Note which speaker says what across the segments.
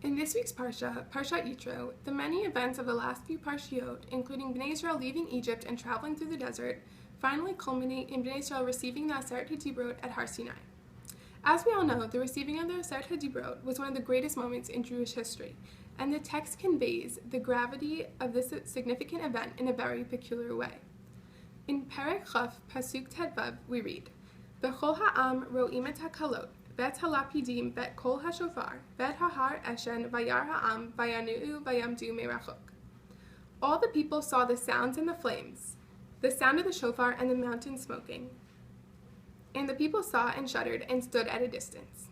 Speaker 1: In this week's Parsha, Parshat Yitro, the many events of the last few Parshiot, including Bnei Israel leaving Egypt and traveling through the desert, finally culminate in Bnei Israel receiving the Aseret HaDibrot at Har Sinai. As we all know, the receiving of the Aseret HaDibrot was one of the greatest moments in Jewish history, and the text conveys the gravity of this significant event in a very peculiar way. In Perek Chaf, Pasuk Tedvav, we read, B'chol ha'am ro'im et hakalot, vet halapidim, vet kol hashofar, vet hahar eshen, vayar ha'am, vayanu'u, vayamdu merachok. All the people saw the sounds and the flames, the sound of the shofar and the mountain smoking. And the people saw and shuddered and stood at a distance.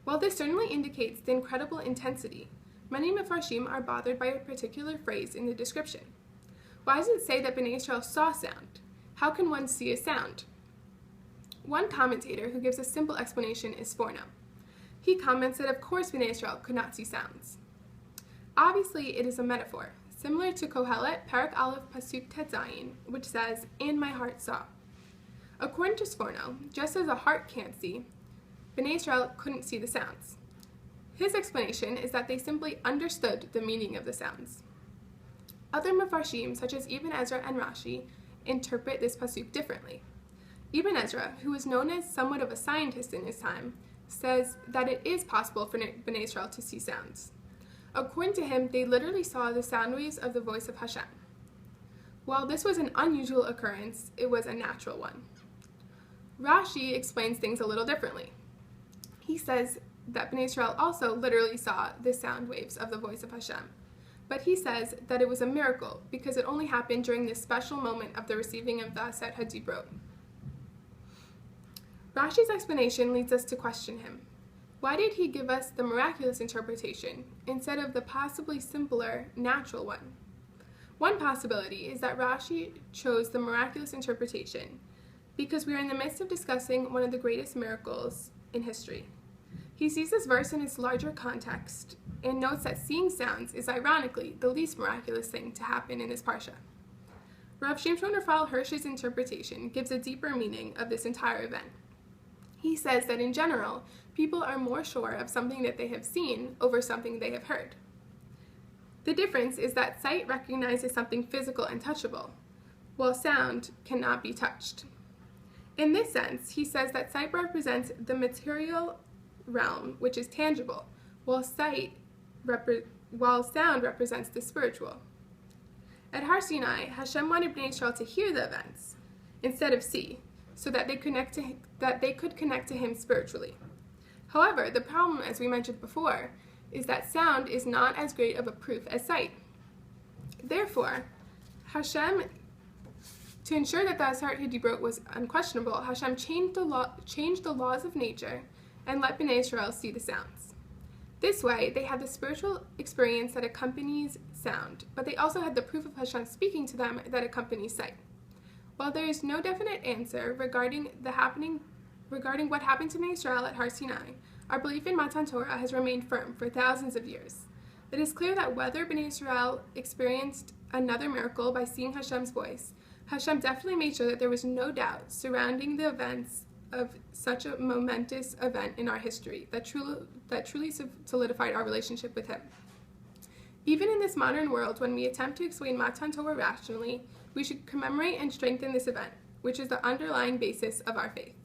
Speaker 1: While this certainly indicates the incredible intensity, many Mefarshim are bothered by a particular phrase in the description. Why does it say that Bnei Israel saw sound? How can one see a sound? One commentator who gives a simple explanation is Forno. He comments that of course Bnei Israel could not see sounds. Obviously, it is a metaphor, similar to Kohelet, Perek Aleph, Pasuk Tet Zayin, which says, "And my heart saw." According to Sforno, just as a heart can't see, Bnei Israel couldn't see the sounds. His explanation is that they simply understood the meaning of the sounds. Other Mefarshim, such as Ibn Ezra and Rashi, interpret this pasuk differently. Ibn Ezra, who was known as somewhat of a scientist in his time, says that it is possible for Bnei Israel to see sounds. According to him, they literally saw the sound waves of the voice of Hashem. While this was an unusual occurrence, it was a natural one. Rashi explains things a little differently. He says that Bnei Israel also literally saw the sound waves of the voice of Hashem, but he says that it was a miracle because it only happened during this special moment of the receiving of the Aseret HaDibrot. Rashi's explanation leads us to question him. Why did he give us the miraculous interpretation instead of the possibly simpler, natural one? One possibility is that Rashi chose the miraculous interpretation because we are in the midst of discussing one of the greatest miracles in history. He sees this verse in its larger context and notes that seeing sounds is ironically the least miraculous thing to happen in this parsha. Rav Shimshon Raphael Hirsch's interpretation gives a deeper meaning of this entire event. He says that in general, people are more sure of something that they have seen over something they have heard. The difference is that sight recognizes something physical and touchable, while sound cannot be touched. In this sense, he says that sight represents the material realm, which is tangible, while sound represents the spiritual. At Har Sinai, Hashem wanted Bnei Israel to hear the events instead of see, so that they could connect to him spiritually. However, the problem, as we mentioned before, is that sound is not as great of a proof as sight. Therefore, to ensure that the Aseret HaDibrot was unquestionable, Hashem changed the laws of nature and let Bnei Israel see the sounds. This way, they had the spiritual experience that accompanies sound, but they also had the proof of Hashem speaking to them that accompanies sight. While there is no definite answer regarding what happened to Bnei Israel at Har Sinai, our belief in Matan Torah has remained firm for thousands of years. It is clear that whether Bnei Israel experienced another miracle by seeing Hashem's voice, Hashem definitely made sure that there was no doubt surrounding the events of such a momentous event in our history that truly solidified our relationship with Him. Even in this modern world, when we attempt to explain Matan Torah rationally, we should commemorate and strengthen this event, which is the underlying basis of our faith.